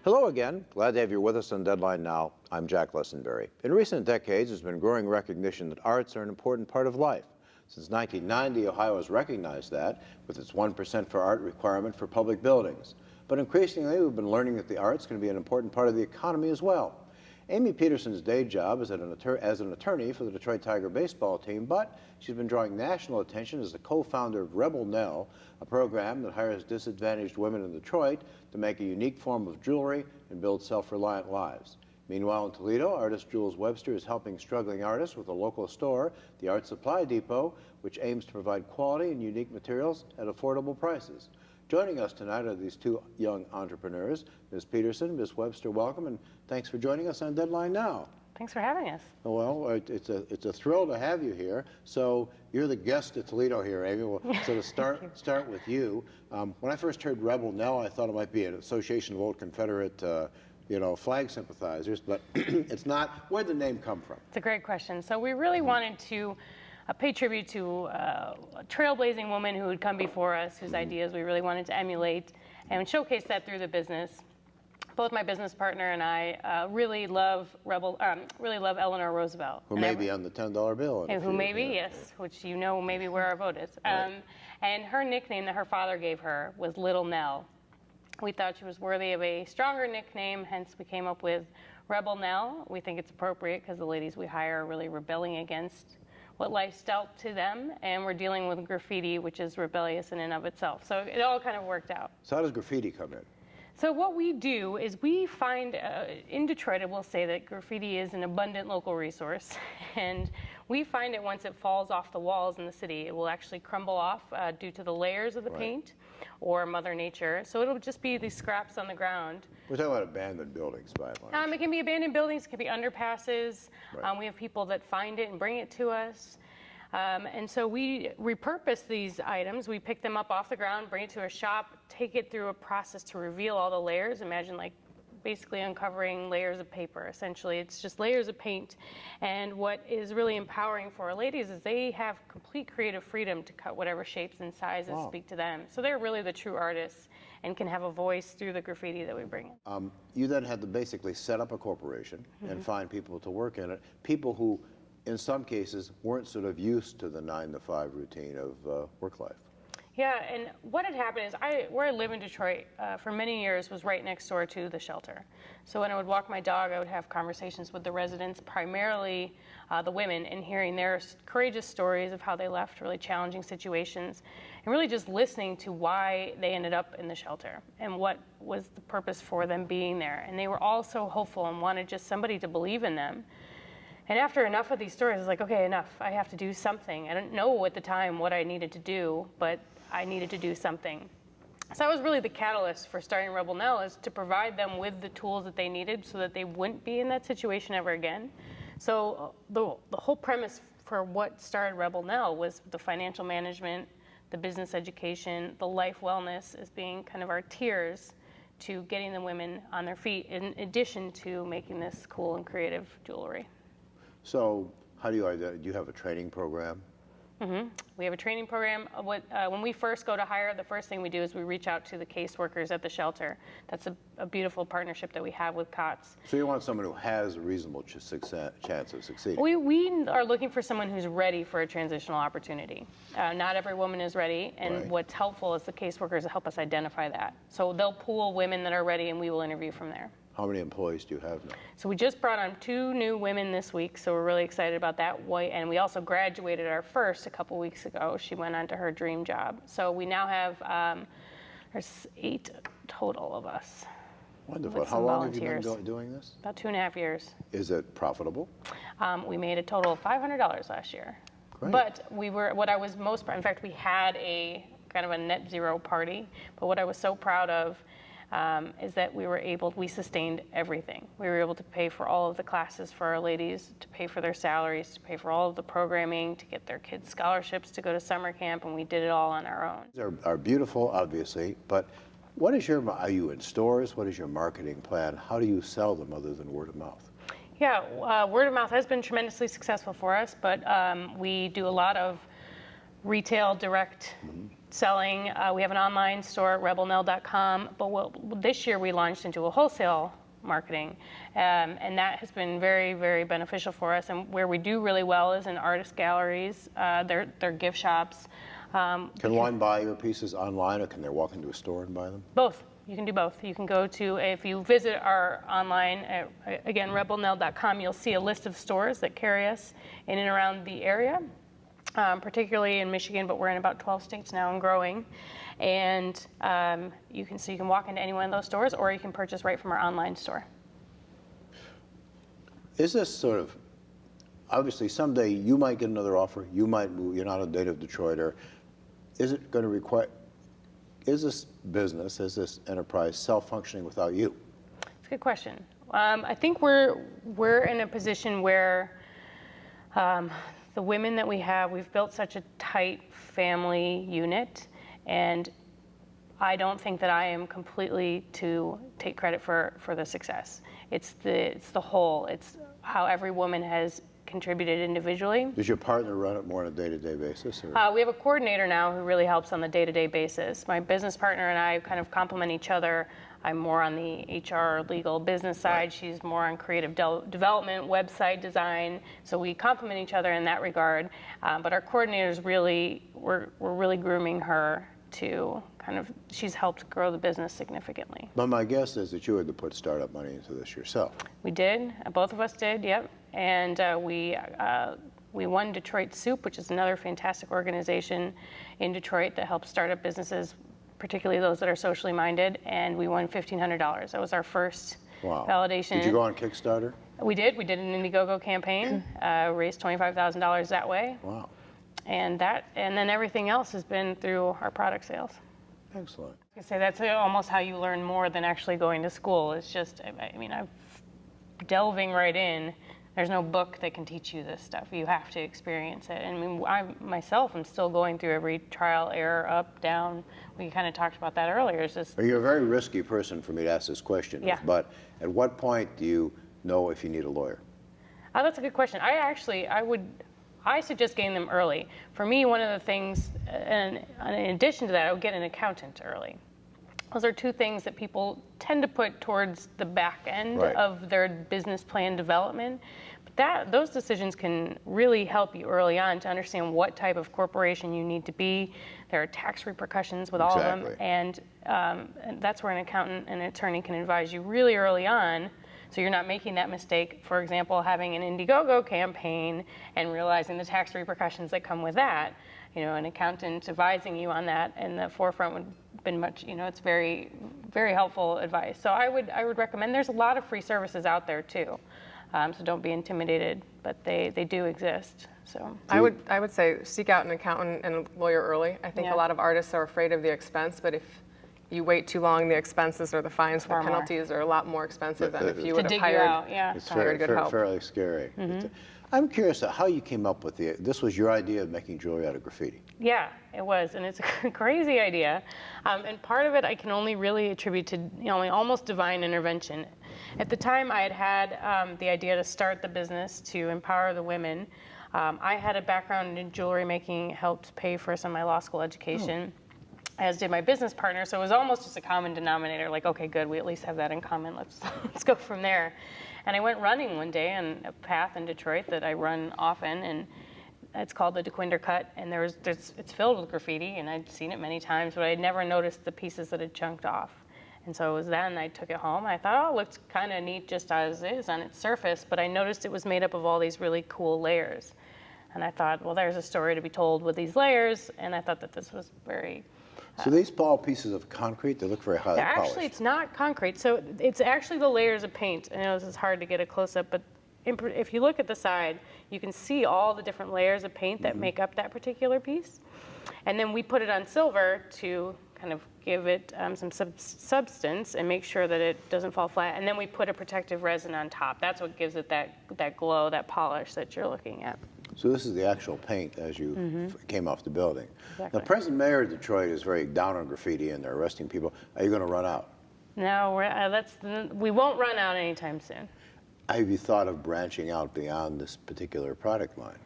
Hello again. Glad to have you with us on Deadline Now. I'm Jack Lessenberry. In recent decades, there's been growing recognition that arts are an important part of life. Since 1990, Ohio has recognized that with its 1% for art requirement for public buildings. But increasingly, we've been learning that the arts can be an important part of the economy as well. Amy Peterson's day job is as an attorney for the Detroit Tiger baseball team, but she's been drawing national attention as the co-founder of Rebel Nell, a program that hires disadvantaged women in Detroit to make a unique form of jewelry and build self-reliant lives. Meanwhile, in Toledo, artist Jules Webster is helping struggling artists with a local store, the Art Supply Depot, which aims to provide quality and unique materials at affordable prices. Joining us tonight are these two young entrepreneurs. Ms. Peterson, Ms. Webster, welcome, and thanks for joining us on Deadline Now. Thanks for having us. Well, it's a thrill to have you here. So you're the guest at Toledo here, Amy. Well, so to start with you, when I first heard Rebel Nell, I thought it might be an association of old Confederate flag sympathizers, but it's not. Where'd the name come from? It's a great question. So we really wanted to pay tribute to a trailblazing woman who had come before us, whose ideas we really wanted to emulate and showcase that through the business. Both my business partner and I really love Eleanor Roosevelt. Who may be on the $10 bill. Who may be, yes, which you know maybe where our vote is. Right. And her nickname that her father gave her was Little Nell. We thought she was worthy of a stronger nickname, hence we came up with Rebel Nell. We think it's appropriate because the ladies we hire are really rebelling against what life's dealt to them, and we're dealing with graffiti, which is rebellious in and of itself. So it all kind of worked out. So how does graffiti come in? So what we do is we find, in Detroit, I will say that graffiti is an abundant local resource, and we find it once it falls off the walls in the city, it will actually crumble off due to the layers of the paint or Mother Nature. So it'll just be these scraps on the ground. We're talking about abandoned buildings, by and large. It can be abandoned buildings, it can be underpasses. Right. We have people that find it and bring it to us. And so we repurpose these items. We pick them up off the ground, bring it to a shop, take it through a process to reveal all the layers. Imagine like basically uncovering layers of paper. Essentially, it's just layers of paint. And what is really empowering for our ladies is they have complete creative freedom to cut whatever shapes and sizes speak to them. So they're really the true artists and can have a voice through the graffiti that we bring in. You then had to basically set up a corporation and find people to work in it, people who in some cases weren't sort of used to the 9-to-5 routine of work life. Yeah, and what had happened is where I live in Detroit for many years was right next door to the shelter. So when I would walk my dog, I would have conversations with the residents, primarily the women, and hearing their courageous stories of how they left really challenging situations, and really just listening to why they ended up in the shelter and what was the purpose for them being there. And they were all so hopeful and wanted just somebody to believe in them. And after enough of these stories, I was like, okay, enough. I have to do something. I didn't know at the time what I needed to do, but I needed to do something. So that was really the catalyst for starting Rebel Nell, is to provide them with the tools that they needed so that they wouldn't be in that situation ever again. So the whole premise for what started Rebel Nell was the financial management, the business education, the life wellness as being kind of our tiers to getting the women on their feet, in addition to making this cool and creative jewelry. So how do you have a training program? We have a training program. When we first go to hire, the first thing we do is we reach out to the caseworkers at the shelter. That's a beautiful partnership that we have with COTS. So you want someone who has a reasonable chance of succeeding? We are looking for someone who's ready for a transitional opportunity. Not every woman is ready, and what's helpful is the caseworkers help us identify that. So they'll pool women that are ready, and we will interview from there. How many employees do you have now? So we just brought on 2 new women this week, so we're really excited about that. And we also graduated our first a couple weeks ago. She went on to her dream job. So we now have, there's 8 total of us. Wonderful. How long have you been doing this? About 2.5 years. Is it profitable? We made a total of $500 last year. Great. But in fact, we had a kind of a net zero party, but what I was so proud of is that we sustained everything. We were able to pay for all of the classes for our ladies, to pay for their salaries, to pay for all of the programming, to get their kids scholarships to go to summer camp, and we did it all on our own. These are beautiful, obviously, but are you in stores? What is your marketing plan? How do you sell them other than word of mouth? Yeah, word of mouth has been tremendously successful for us, but we do a lot of retail direct selling. We have an online store at rebelnell.com, but this year we launched into a wholesale marketing, and that has been very, very beneficial for us. And where we do really well is in artist galleries, their gift shops. Can one buy your pieces online, or can they walk into a store and buy them? Both. You can do both. You can go to, if you visit our online, again, rebelnell.com, you'll see a list of stores that carry us in and around the area, particularly in Michigan, but we're in about 12 states now and growing. And you can walk into any one of those stores, or you can purchase right from our online store. Is this sort of, obviously someday you might get another offer, you might move, you're not a native Detroiter. Is it going to require, is this business, is this enterprise self-functioning without you? It's a good question. I think we're in a position where the women that we have, we've built such a tight family unit, and I don't think that I am completely to take credit for the success. It's the whole. It's how every woman has contributed individually. Does your partner run it more on a day-to-day basis? Or? We have a coordinator now who really helps on the day-to-day basis. My business partner and I kind of complement each other. I'm more on the HR, legal, business side. Right. She's more on creative development, website design. So we complement each other in that regard. But our coordinators really, we're really grooming her to kind of, she's helped grow the business significantly. But my guess is that you had to put startup money into this yourself. We did. Both of us did, yep. And we won Detroit Soup, which is another fantastic organization in Detroit that helps startup businesses, particularly those that are socially minded, and we won $1,500. That was our first validation. Did you go on Kickstarter? We did. We did an Indiegogo campaign, raised $25,000 that way. Wow. And then everything else has been through our product sales. Excellent. I say that's almost how you learn more than actually going to school. It's just, I mean, I'm delving right in. There's no book that can teach you this stuff. You have to experience it. And I mean, I myself am still going through every trial, error, up, down. We kind of talked about that earlier. It's just. You're a very risky person for me to ask this question. Yeah. But at what point do you know if you need a lawyer? Oh, that's a good question. I suggest getting them early. For me, one of the things, and in addition to that, I would get an accountant early. Those are two things that people tend to put towards the back end of their business plan development. But those decisions can really help you early on to understand what type of corporation you need to be. There are tax repercussions with all of them, and that's where an accountant and an attorney can advise you really early on, so you're not making that mistake. For example, having an Indiegogo campaign and realizing the tax repercussions that come with that. You know, an accountant advising you on that in the forefront would have been much, it's very, very helpful advice. So I would recommend, there's a lot of free services out there too. So don't be intimidated, but they do exist. So I would say seek out an accountant and a lawyer early. I think a lot of artists are afraid of the expense, but if you wait too long, the expenses or the fines, the penalties are a lot more expensive than if you would have hired good help. Fairly scary. Mm-hmm. I'm curious how you came up with this was your idea of making jewelry out of graffiti. Yeah, it was, and it's a crazy idea. And part of it I can only really attribute to almost divine intervention. At the time I had the idea to start the business to empower the women. I had a background in jewelry making, helped pay for some of my law school education, as did my business partner, so it was almost just a common denominator, like, okay, good, we at least have that in common, let's go from there. And I went running one day on a path in Detroit that I run often, and it's called the DeQuinder Cut, and it's filled with graffiti, and I'd seen it many times, but I'd never noticed the pieces that had chunked off. And so it was then I took it home. I thought, it looked kind of neat just as is on its surface, but I noticed it was made up of all these really cool layers. And I thought, well, there's a story to be told with these layers, and I thought that this was very... So these small pieces of concrete, they look very highly polished. Actually, it's not concrete. So it's actually the layers of paint. I know this is hard to get a close-up, but if you look at the side, you can see all the different layers of paint that make up that particular piece. And then we put it on silver to kind of give it some substance and make sure that it doesn't fall flat. And then we put a protective resin on top. That's what gives it that glow, that polish that you're looking at. So this is the actual paint as you came off the building. Exactly. The present mayor of Detroit is very down on graffiti and they're arresting people. Are you going to run out? No, we won't run out anytime soon. Have you thought of branching out beyond this particular product line?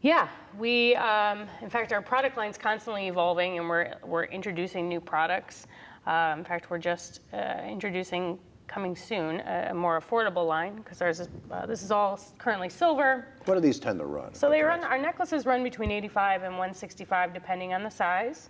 Yeah, we, in fact, our product line's constantly evolving, and we're introducing new products. In fact, we're just introducing, coming soon, a more affordable line, because this is all currently silver. What do these tend to run? So our necklaces run between $85 and $165, depending on the size.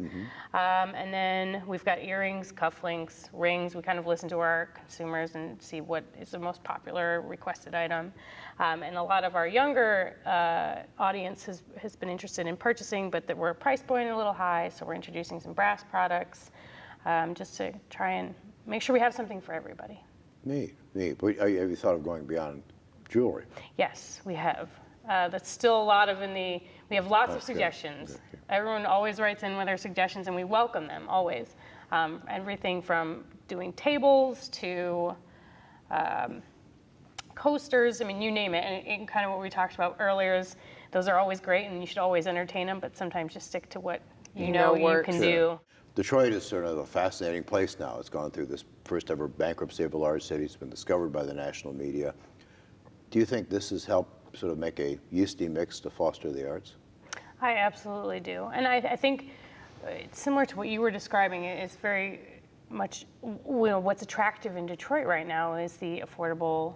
And then we've got earrings, cufflinks, rings. We kind of listen to our consumers and see what is the most popular requested item. And a lot of our younger audience has been interested in purchasing, but that we're price point a little high, so we're introducing some brass products just to try and make sure we have something for everybody. Neat. But have you thought of going beyond jewelry? Yes, we have. That's still a lot we have lots of suggestions. Okay. Everyone always writes in with their suggestions, and we welcome them, always. Everything from doing tables to coasters, I mean, you name it. And kind of what we talked about earlier is those are always great, and you should always entertain them, but sometimes just stick to what you know you can do. Detroit is sort of a fascinating place now. It's gone through this first ever bankruptcy of a large city. It's been discovered by the national media. Do you think this has helped sort of make a yeasty mix to foster the arts? I absolutely do. And I think it's similar to what you were describing. It's very much, what's attractive in Detroit right now is the affordable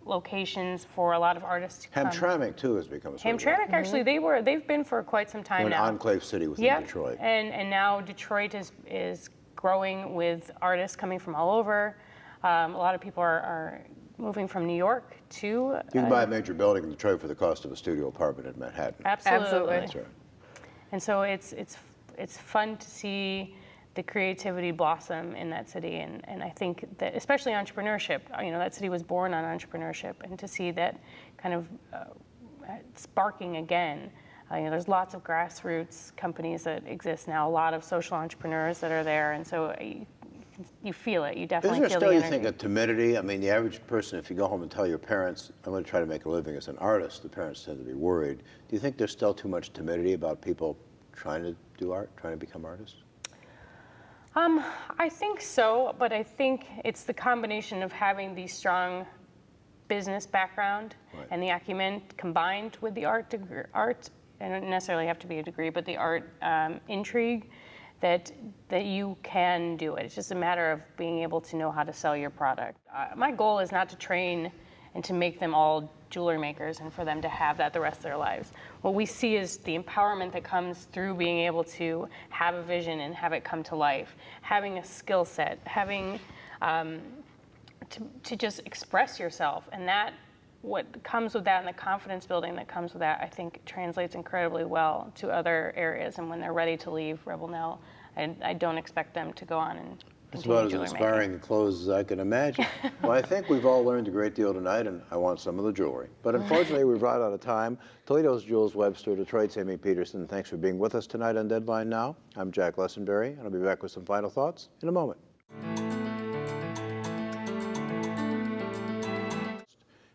locations for a lot to come. Hamtramck too has become a sort of Hamtramck, actually, they've been for quite some time now. An enclave city within Detroit. And now Detroit is growing with artists coming from all over. A lot of people are moving from New York to... You can buy a major building in Detroit for the cost of a studio apartment in Manhattan. Absolutely. That's right. And so it's fun to see the creativity blossom in that city, and I think that especially entrepreneurship, that city was born on entrepreneurship, and to see that kind of sparking again. There's lots of grassroots companies that exist now, a lot of social entrepreneurs that are there, and so you feel it. You definitely feel the energy. Isn't there still, you think, a timidity? I mean, the average person, if you go home and tell your parents, I'm going to try to make a living as an artist, the parents tend to be worried. Do you think there's still too much timidity about people trying to do art, trying to become artists? I think so, but I think it's the combination of having the strong business background and the acumen combined with the art, and it doesn't necessarily have to be a degree, but the art intrigue that you can do it. It's just a matter of being able to know how to sell your product. My goal is not to train and to make them all jewelry makers and for them to have that the rest of their lives. What we see is the empowerment that comes through being able to have a vision and have it come to life, having a skill set, having to just express yourself, and that what comes with that and the confidence building that comes with that, I think translates incredibly well to other areas. And when they're ready to leave Rebel Nell, I don't expect them to go on and it's about as inspiring a close as I can imagine. Well, I think we've all learned a great deal tonight, and I want some of the jewelry. But unfortunately, we've run out of time. Toledo's Jules Webster, Detroit's Amy Peterson, thanks for being with us tonight on Deadline Now. I'm Jack Lessenberry, and I'll be back with some final thoughts in a moment.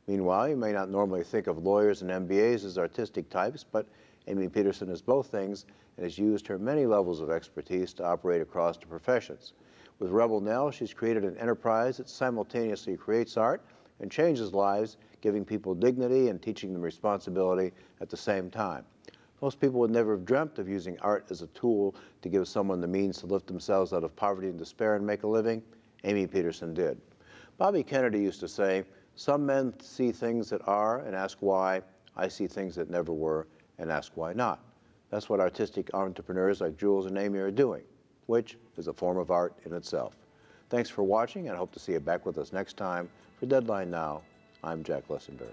Meanwhile, you may not normally think of lawyers and MBAs as artistic types, but Amy Peterson is both things and has used her many levels of expertise to operate across the professions. With Rebel Nell, she's created an enterprise that simultaneously creates art and changes lives, giving people dignity and teaching them responsibility at the same time. Most people would never have dreamt of using art as a tool to give someone the means to lift themselves out of poverty and despair and make a living. Amy Peterson did. Bobby Kennedy used to say, "Some men see things that are and ask why. I see things that never were and ask why not." That's what artistic entrepreneurs like Jules and Amy are doing, which is a form of art in itself. Thanks for watching, and I hope to see you back with us next time. For Deadline Now, I'm Jack Lessenberry.